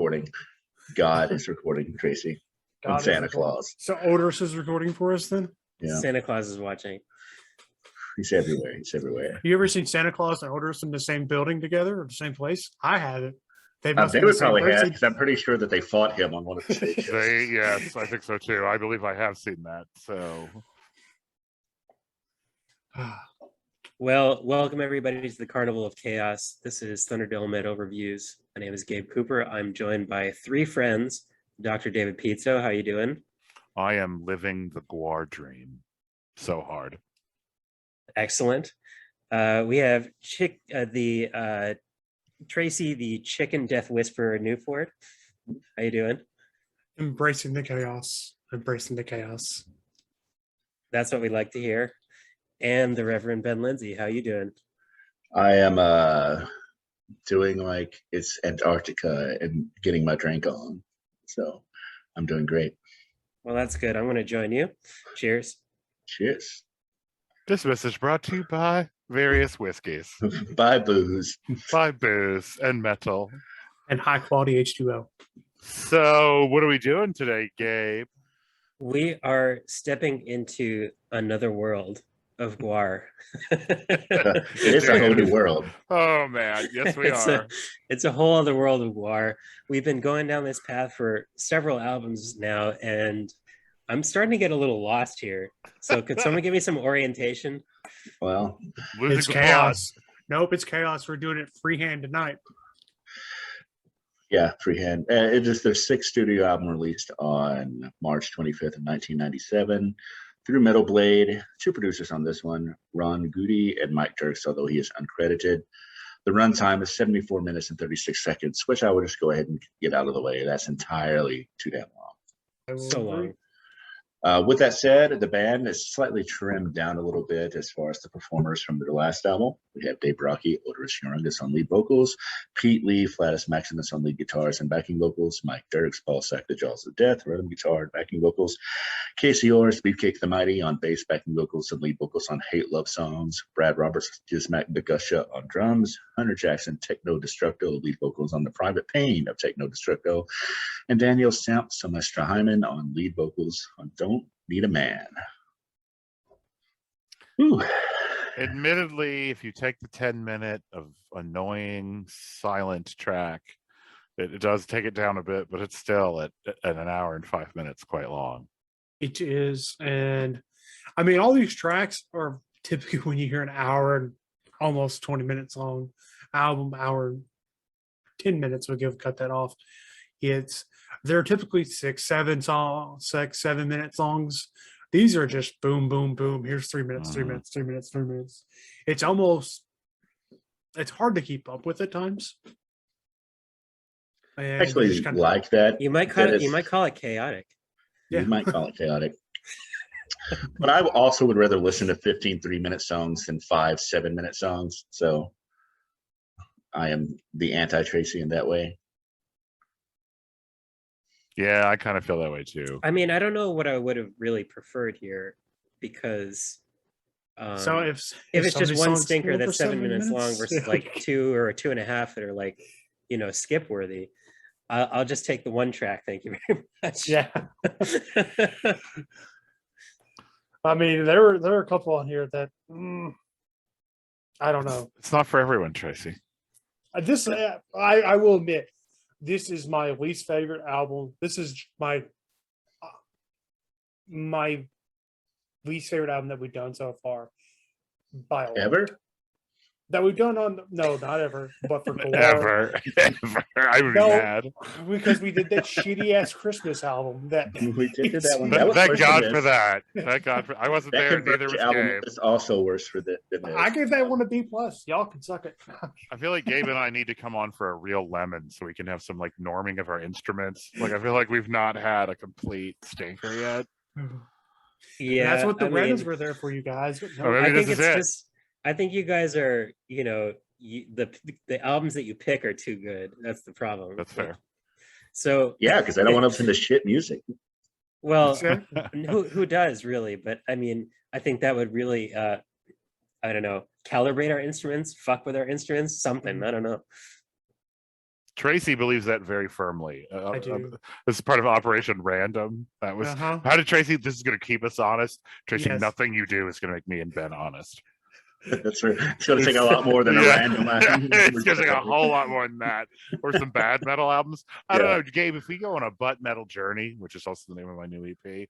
recording. God is recording, Tracy. God And Santa Claus. So Odorous is recording for us then? Yeah. Santa Claus is watching. He's everywhere. He's everywhere. You ever seen Santa Claus and Odorous in the same building together or the same place? I haven't. They must be would the same probably have, person. because I'm pretty sure that they fought him on one of the stage shows. Yes, I think so too. I believe I have seen that. So, Well, welcome everybody to the Carnival of Chaos. This is Thunderdome at Overviews. My name is Gabe Cooper. I'm joined by three friends. Dr. David Pizzo, how you doing? I am living the Gwar dream so hard. Excellent. We have Tracy, the Chicken Death Whisperer Newport. How you doing? Embracing the chaos. Embracing the chaos. That's what we like to hear. And the Reverend Ben Lindsay. How you doing? I am doing like it's Antarctica and getting my drink on. So I'm doing great. Well, that's good. I'm going to join you. Cheers. Cheers. This message brought to you by various whiskeys, Bye, booze. by booze and metal. And high quality H2O. So, what are we doing today, Gabe? We are stepping into another world of Gwar. It is a whole new world. Oh man, yes we are. It's a whole other world of Gwar. We've been going down this path for several albums now, and I'm starting to get a little lost here. So could someone give me some orientation? Well, It's chaos. Nope, it's chaos. We're doing it freehand tonight. yeah, freehand. There's 6 studio album released on March 25th of 1997 through Metal Blade. 2 producers on this one, Ron Goody and Mike Dirks, although he is uncredited. The runtime is 74 minutes and 36 seconds, which I would just go ahead and get out of the way. That's entirely too damn long. So long. With that said, the band is slightly trimmed down a little bit as far as the performers from their last album. We have Dave Brocky, Odorous Youngus on lead vocals, Pete Lee, Flatus Maximus on lead guitars and backing vocals, Mike Dirks, Paul Sack, the Jaws of Death, rhythm guitar and backing vocals, Casey Orris, Beefcake the Mighty on bass, backing vocals and lead vocals on Hate Love Songs, Brad Roberts, Gizmac DeGusha on drums, Hunter Jackson, Techno Destructo, lead vocals on The Private Pain of Techno Destructo, and Daniel Semestra Hyman on lead vocals on Don't Need a Man. Whew. Admittedly, if you take the 10-minute of annoying silent track, it does take it down a bit, but it's still at an hour and 5 minutes quite long. It is. And I mean, all these tracks are typically when you hear an hour and almost 20 minutes long album, hour and 10 minutes, cut that off. They're typically 6-7 minute songs. These are just boom, boom, boom. Here's 3 minutes, 3 minutes, 3 minutes, 3 minutes. It's hard to keep up with at times. And Actually, like that. You might call it chaotic. You might call it chaotic. But I also would rather listen to 15 3-minute songs than 5 7-minute songs. So I am the anti-Tracy in that way. Yeah, I kind of feel that way too. I mean, I don't know what I would have really preferred here, because so if it's just one songs stinker go that's for 7 minutes long minutes, versus like 2 or 2.5 that are like, skip worthy, I'll just take the one track. Thank you very much. Yeah. I mean, there are a couple on here that I don't know. It's not for everyone, Tracy. I will admit, this is my least favorite album. This is my least favorite album that we've done so far. By a lot. Ever? That we've done on not ever, but for Gwar. Ever. I would be mad. Because we did that shitty ass Christmas album. We did that one. That was Thank worse God than for this. that. Thank God for I wasn't there. Neither was album Gabe. is also worse than this. I gave that one a B+. Y'all can suck it. I feel like Gabe and I need to come on for a real lemon so we can have some like norming of our instruments. Like I feel like we've not had a complete stinker yet. Yeah, that's what the Reddits were there for, you guys. Or maybe I think this it's is it. just. I think you guys are, the albums that you pick are too good. That's the problem. That's fair. So Yeah, because I don't want to listen to shit music. well, who does really? But I mean, I think that would really, I don't know, calibrate our instruments, fuck with our instruments, something. I don't know. Tracy believes that very firmly. I do. This is part of Operation Random. That was Uh-huh. how did Tracy? This is going to keep us honest. Tracy, Yes. nothing you do is going to make me and Ben honest. That's right. It's going to take a lot more than a Yeah. random. It's going to take a whole lot more than that, or some bad metal albums. I don't know, Gabe. If we go on a butt metal journey, which is also the name of my new EP,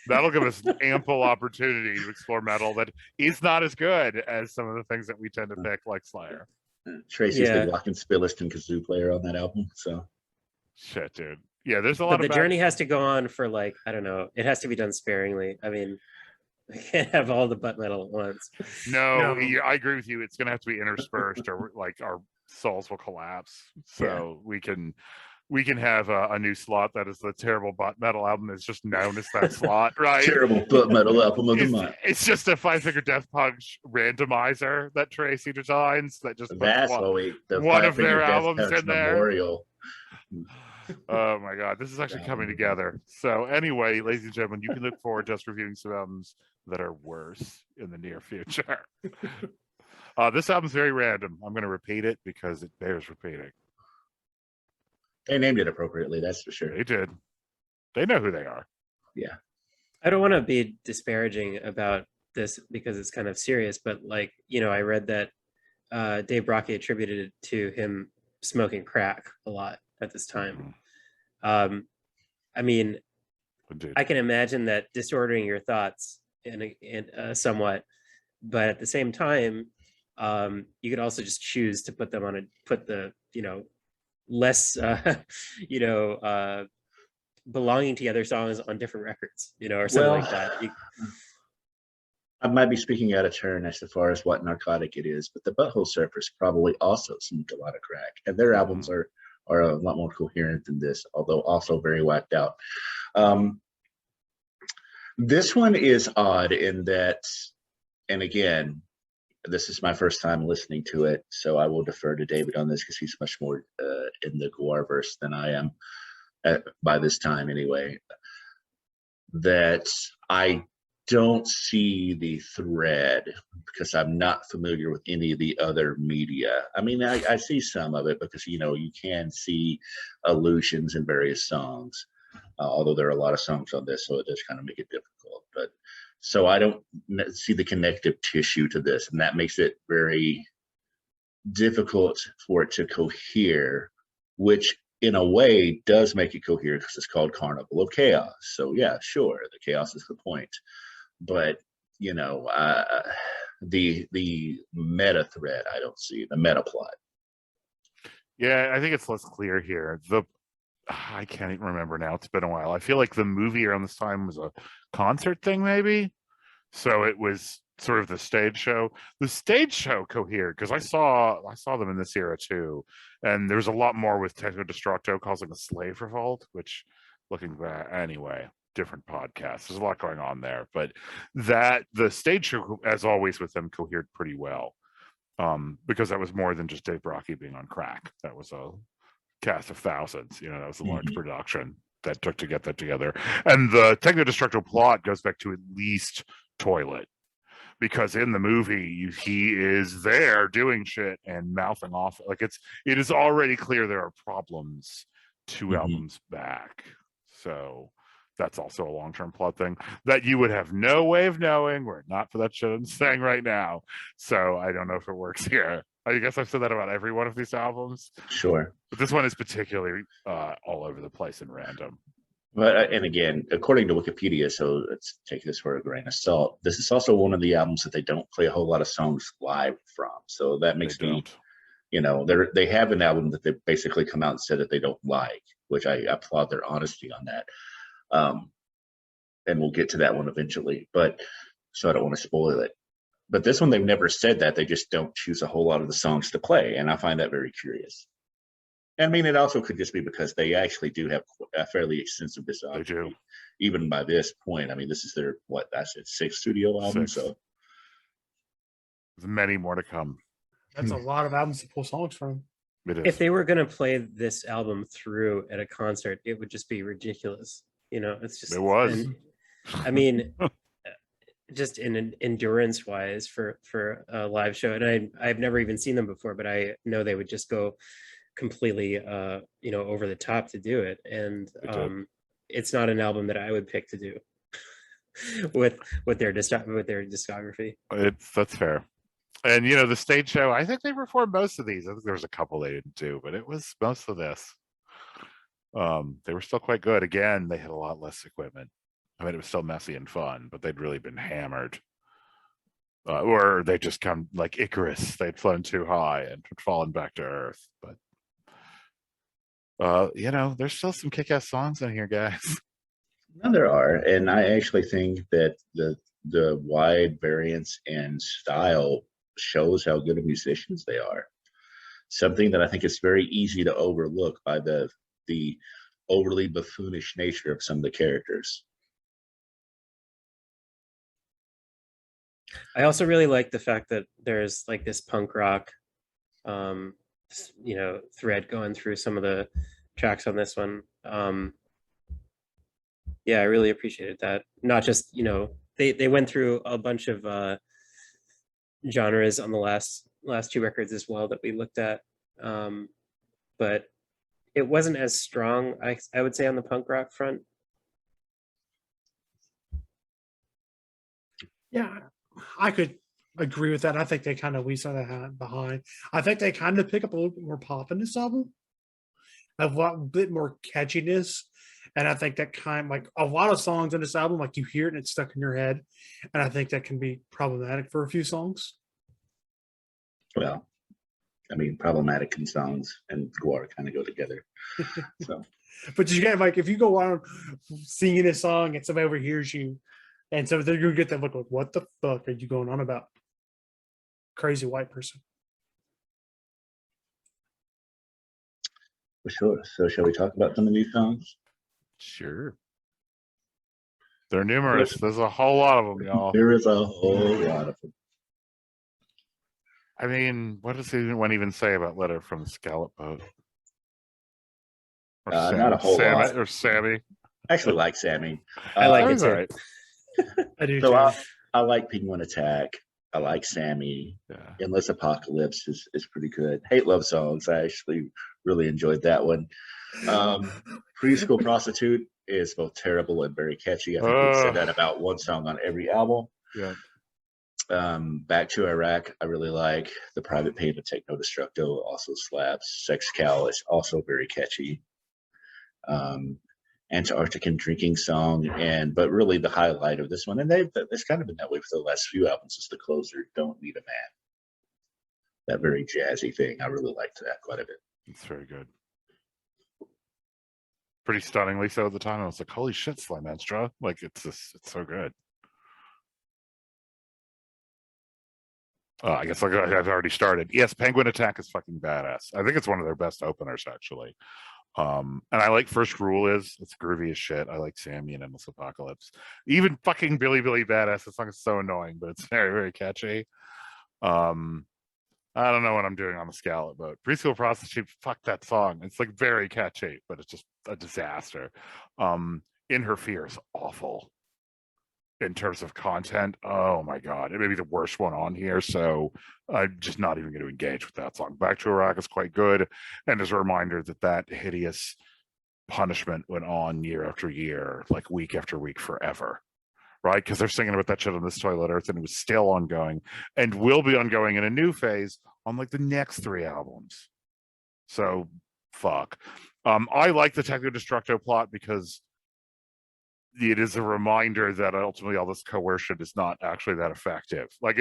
that'll give us ample opportunity to explore metal that is not as good as some of the things that we tend to pick, like Slayer. Tracy's Yeah. the glockenspielist and kazoo player on that album. So Shit, dude. Yeah, there's a lot But of the journey has to go on for like, I don't know, it has to be done sparingly. I mean, we can't have all the butt metal at once. No, No. I agree with you. It's going to have to be interspersed, or like our souls will collapse. So we can have a new slot that is the terrible butt metal album. Is just known as that slot, right? terrible butt metal album of the month. It's just a 5-finger Death Punch randomizer that Tracy designs that just puts That's one of their albums in there. Memorial. Oh my god, this is actually coming together. So anyway, ladies and gentlemen, you can look forward to us reviewing some albums that are worse in the near future. This album's very random. I'm going to repeat it because it bears repeating. They named it appropriately, that's for sure. They did. They know who they are. Yeah. I don't want to be disparaging about this because it's kind of serious, but like, I read that Dave Brockie attributed it to him smoking crack a lot at this time. I mean, Indeed. I can imagine that disordering your thoughts in somewhat, but at the same time, you could also just choose to put the less belonging to other songs on different records, or something like that. I might be speaking out of turn as far as what narcotic it is, but the Butthole Surfers probably also smoked a lot of crack, and their albums are a lot more coherent than this, although also very whacked out. This one is odd in that, and again, this is my first time listening to it, so I will defer to David on this because he's much more in the Gwar verse than I am by this time anyway. That I don't see the thread because I'm not familiar with any of the other media. I mean, I see some of it because, you can see allusions in various songs, although there are a lot of songs on this, so it does kind of make it difficult. But so I don't see the connective tissue to this, and that makes it very difficult for it to cohere, which in a way does make it cohere because it's called Carnival of Chaos. So yeah, sure, the chaos is the point. But the meta thread, I don't see the meta plot. Yeah, I think it's less clear here. I can't even remember now. It's been a while. I feel like the movie around this time was a concert thing, maybe. So it was sort of the stage show. The stage show cohered because I saw them in this era too, and there was a lot more with Techno Destructo causing a slave revolt. Which, looking back, anyway. Different podcasts. There's a lot going on there, but the stage show, as always with them, cohered pretty well, because that was more than just Dave Brockie being on crack. That was a cast of thousands. That was a large production that took to get that together. And the Techno Destructo plot goes back to at least Toilet, because in the movie he is there doing shit and mouthing off. Like it is already clear there are problems 2 albums back. So that's also a long-term plot thing that you would have no way of knowing were it not for that shit I'm saying right now. So I don't know if it works here. I guess I've said that about every one of these albums. Sure. But this one is particularly all over the place and random. But and again, according to Wikipedia, so let's take this for a grain of salt. This is also one of the albums that they don't play a whole lot of songs live from. So that makes me, they have an album that they basically come out and said that they don't like, which I applaud their honesty on that. And we'll get to that one eventually, but so I don't want to spoil it. But this one, they've never said that. They just don't choose a whole lot of the songs to play, and I find that very curious. I mean, it also could just be because they actually do have a fairly extensive discography. They do. Even by this point, I mean, this is their 6th studio album. 6th. So There's many more to come. That's a lot of albums to pull songs from. It is. If they were going to play this album through at a concert, it would just be ridiculous. It's just. It was. And, I mean, just in endurance wise for a live show, and I've never even seen them before, but I know they would just go completely over the top to do it, and They did. it's not an album that I would pick to do with their discography. That's fair. And the stage show, I think they performed most of these. I think there was a couple they didn't do, but it was most of this. They were still quite good. Again, they had a lot less equipment. I mean, it was still messy and fun, but they'd really been hammered. Or they just come like Icarus. They'd flown too high and fallen back to earth. But there's still some kick-ass songs in here, guys. No, there are, and I actually think that the wide variance in style shows how good of musicians they are. Something that I think is very easy to overlook by the overly buffoonish nature of some of the characters. I also really like the fact that there's like this punk rock thread going through some of the tracks on this one. Yeah, I really appreciated that. Not just they went through a bunch of genres on the last two records as well that we looked at, but it wasn't as strong, I would say, on the punk rock front. Yeah, I could agree with that. I think they kind of weasel that behind. I think they kind of pick up a little bit more pop in this album, a bit more catchiness. And I think that like a lot of songs in this album, like you hear it and it's stuck in your head. And I think that can be problematic for a few songs. Well, I mean, problematic and songs and Gwar kind of go together. So, but you get like if you go on singing a song and somebody overhears you, and so they're gonna get that look like, what the fuck are you going on about? Crazy white person. for sure. So, shall we talk about some of these songs? Sure. They're numerous. There's a whole lot of them, y'all. There is a whole lot of them. I mean, what does anyone even say about Letter from the Scallop Boat? Or Not a whole lot. Or Sammy. I actually like Sammy. I like it Sammy's too. all right. I do So too. I like Penguin Attack. I like Sammy. Yeah. Endless Apocalypse is pretty good. Hate Love Songs. I actually really enjoyed that one. Preschool Prostitute is both terrible and very catchy. I think we've said that about one song on every album. Yeah. Back to Iraq, I really like. The Private Pain of Techno Destructo also slaps. Sex Cow is also very catchy. Antarctican Drinking Song, but really the highlight of this one, and it's kind of been that way for the last few albums, is the closer, Don't Need a Man. That very jazzy thing. I really liked that quite a bit. It's very good. Pretty stunningly so at the time. I was like, holy shit, Slimenstra. Like, it's so good. I guess I've already started. Yes, Penguin Attack is fucking badass. I think it's one of their best openers, actually. And I like First Rule it's groovy as shit. I like Sammy and Endless Apocalypse. Even fucking Billy Badass. The song is so annoying, but it's very, very catchy. I don't know what I'm doing on the Scallop Boat. Preschool Prostitute, fuck that song. It's like very catchy, but it's just a disaster. In Her Fear is awful in terms of content. Oh my god, it may be the worst one on here, so I'm just not even going to engage with that song. Back to Iraq is quite good, and as a reminder that hideous punishment went on year after year, like week after week, forever, right? Because they're singing about that shit on This Toilet Earth, and it was still ongoing and will be ongoing in a new phase on like the next 3 albums. So fuck. I like the Techno Destructo plot because it is a reminder that ultimately all this coercion is not actually that effective. Like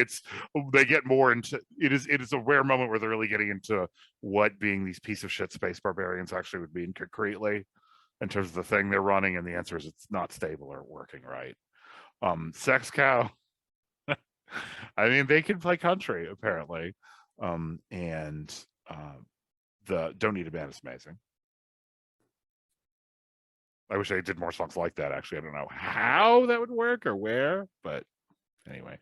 they get more into it is a rare moment where they're really getting into what being these piece of shit space barbarians actually would mean concretely in terms of the thing they're running, and the answer is it's not stable or working right. Sex Cow, I mean, they can play country apparently, and the Don't Need a Man is amazing. I wish I did more songs like that. Actually, I don't know how that would work or where, but anyway,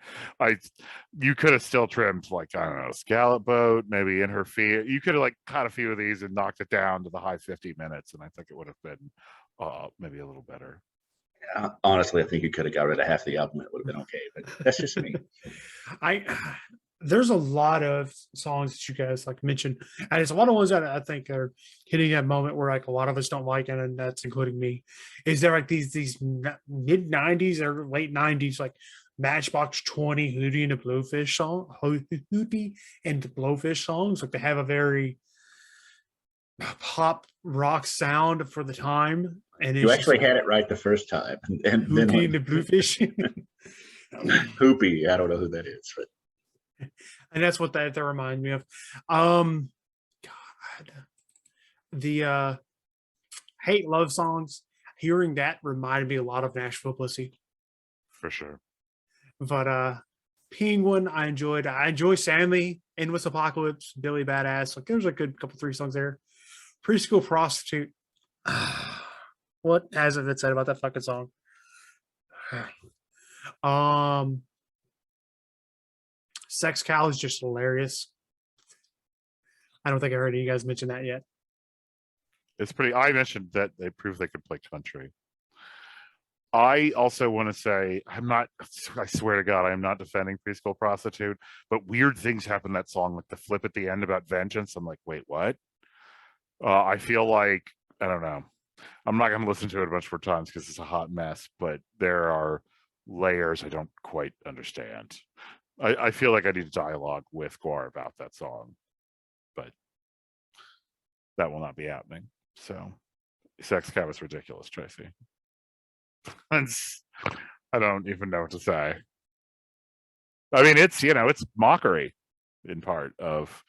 you could have still trimmed, like, I don't know, Scallop Boat, maybe In Her Fear. You could have like cut a few of these and knocked it down to the high 50 minutes, and I think it would have been maybe a little better. Honestly, I think you could have got rid of half the album. It would have been okay, but that's just me. there's a lot of songs that you guys like mentioned, and it's a lot of ones that I think are hitting that moment where like a lot of us don't like, and that's including me. Is there like these mid '90s or late '90s like Matchbox 20 Hootie and the Blowfish song, Hootie and the Blowfish songs? Like they have a very pop rock sound for the time, and You it's actually just had it right the first time, and then Hootie and the Bluefish. Hoopy. I don't know who that is, but And that's what that remind me of. God, the hate love songs. Hearing that reminded me a lot of Nashville Pussy. For sure. But Penguin, I enjoyed. I enjoy Sammy, Endless Apocalypse, Billy Badass. Like there's a good couple 3 songs there. Preschool Prostitute. What hasn't it said about that fucking song? Sex Cow is just hilarious. I don't think I heard you guys mention that yet. It's pretty. I mentioned that they proved they could play country. I also want to say I'm not. I swear to God, I am not defending Preschool Prostitute, but weird things happen in that song, like the flip at the end about vengeance. I'm like, wait, what? I feel like I don't know. I'm not going to listen to it a bunch more times because it's a hot mess. But there are layers I don't quite understand. I feel like I need a dialogue with Gwar about that song, but that will not be happening. So, Sex Cow is ridiculous, Tracy. I don't even know what to say. I mean, it's it's mockery in part of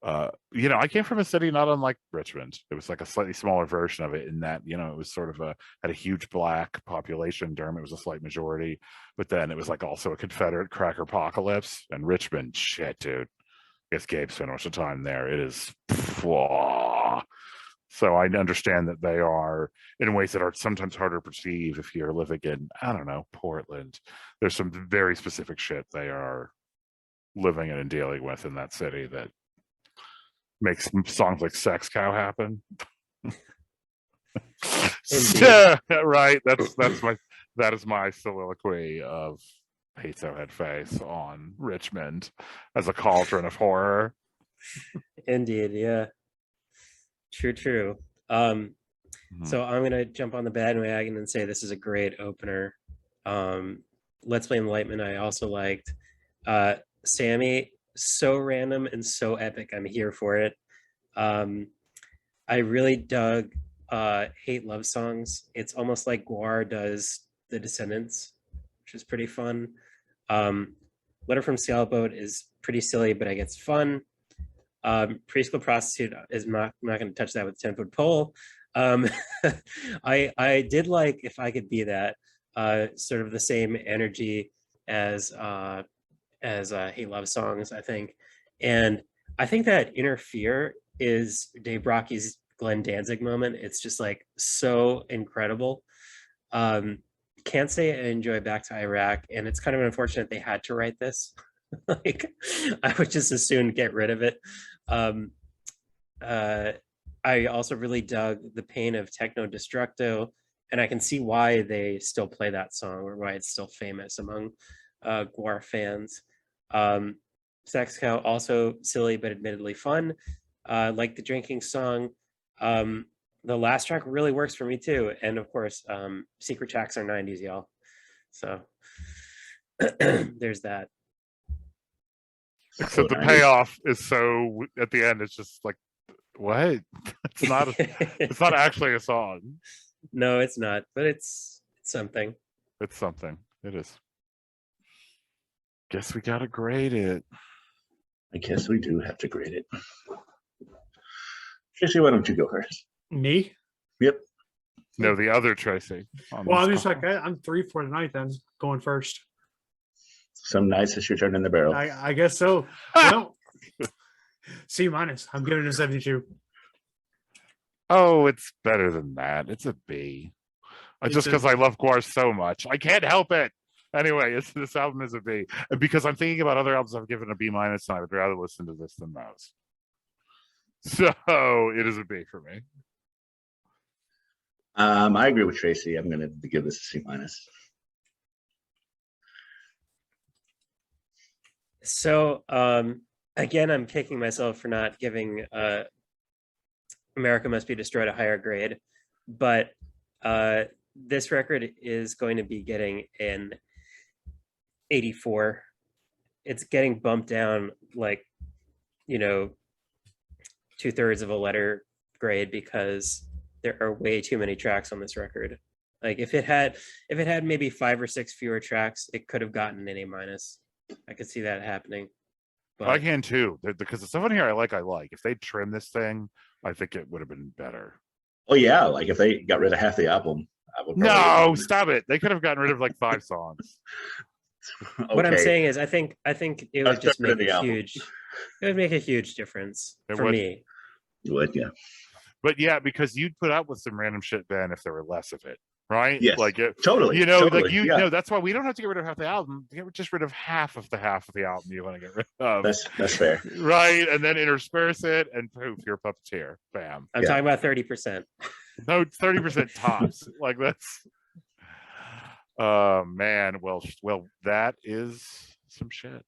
I came from a city not unlike Richmond. It was like a slightly smaller version of it in that, it was sort of had a huge black population. Durham, it was a slight majority, but then it was like also a Confederate cracker apocalypse. And Richmond, shit, dude. I guess Gabe spent much of time there. It is, so I understand that they are in ways that are sometimes harder to perceive if you're living in, I don't know, Portland. There's some very specific shit they are living in and dealing with in that city that makes songs like Sex Cow happen. Right. That is my soliloquy of Pizzo Head Face on Richmond as a cauldron of horror. Indeed, yeah. True. So I'm gonna jump on the bandwagon and say this is a great opener. Let's Play Enlightenment I also liked. Sammy, so random and so epic. I'm here for it. I really dug hate love songs. It's almost like Gwar does The Descendants, which is pretty fun. Letter from Sailboat is pretty silly, but it gets fun. Preschool Prostitute is not going to touch that with a 10-foot pole. I did like If I Could Be That, sort of the same energy as hate love songs, I think. And I think that Interfere is Dave Brocky's Glenn Danzig moment. It's just like so incredible. Can't say I enjoy Back to Iraq, and it's kind of unfortunate they had to write this. Like, I would just as soon get rid of it. I also really dug The Pain of Techno Destructo, and I can see why they still play that song, or why it's still famous among Gwar fans. Sex Cow, also silly but admittedly fun. Like the drinking song. The last track really works for me too, and of course, Secret Tracks are 90s, y'all. So there's that. Except the payoff is so at the end. It's just like, what? It's not. It's not actually a song. No, it's not. But it's something. It's something. It is. Guess we gotta grade it. I guess we do have to grade it. Tracy, why don't you go first? Me? Yep. No, the other Tracy. Well, I'm just like I'm 3 for the night. Then going first. Some nights it's your turn in the barrel. I guess so. Well, C minus. I'm giving it a 72. Oh, it's better than that. It's a B. Just because I love Gwar so much, I can't help it. Anyway, this album is a B, and because I'm thinking about other albums I've given a B minus, and I would rather listen to this than those. So it is a B for me. I agree with Tracy. I'm going to give this a C minus. So again, I'm kicking myself for not giving America Must Be Destroyed a higher grade, but this record is going to be getting an 84. It's getting bumped down like, you know, 2/3 of a letter grade because there are way too many tracks on this record. Like if it had maybe 5 or 6 fewer tracks, it could have gotten an A-. I could see that happening. But I can too, because the stuff in here I like. If they trim this thing, I think it would have been better. Oh yeah, like if they got rid of half the album, I would No, stop it. They could have gotten rid of like 5 songs. what I'm Okay. saying is I think it would That's just better make than the a album. huge it would make a huge difference It for would. me. You would, yeah. But yeah, because you'd put up with some random shit then if there were less of it, right? Yes. Like it, Totally. you know, totally, like you yeah. know, that's why we don't have to get rid of half the album. Get just rid of half of the album you want to get rid of. That's fair. Right, and then intersperse it, and poof, you're a puppeteer. Bam. I'm Yeah. talking about 30%. No, 30% tops. Like that's. Man. Well, that is some shit.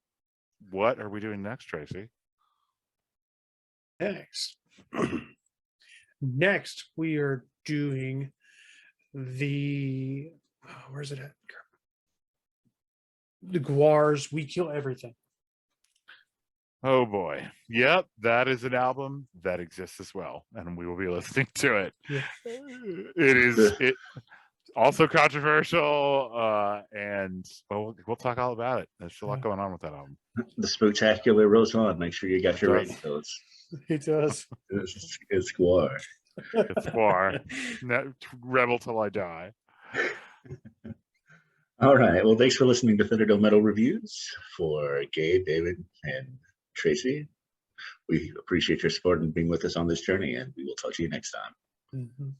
What are we doing next, Tracy? Next, we are doing the where's it at? The Gwars, We Kill Everything. Oh boy. Yep, that is an album that exists as well, and we will be listening to it. Yeah. It also controversial, and we'll talk all about it. There's a lot going on with that album. The spectacular rolls on. Make sure you got your It does. rating codes. It does. It's Gwar. It's Gwar. Rebel till I die. All right. Well, thanks for listening to Thunderdome Metal Reviews. For Gabe, David, and Tracy, we appreciate your support and being with us on this journey, and we will talk to you next time. Mhm.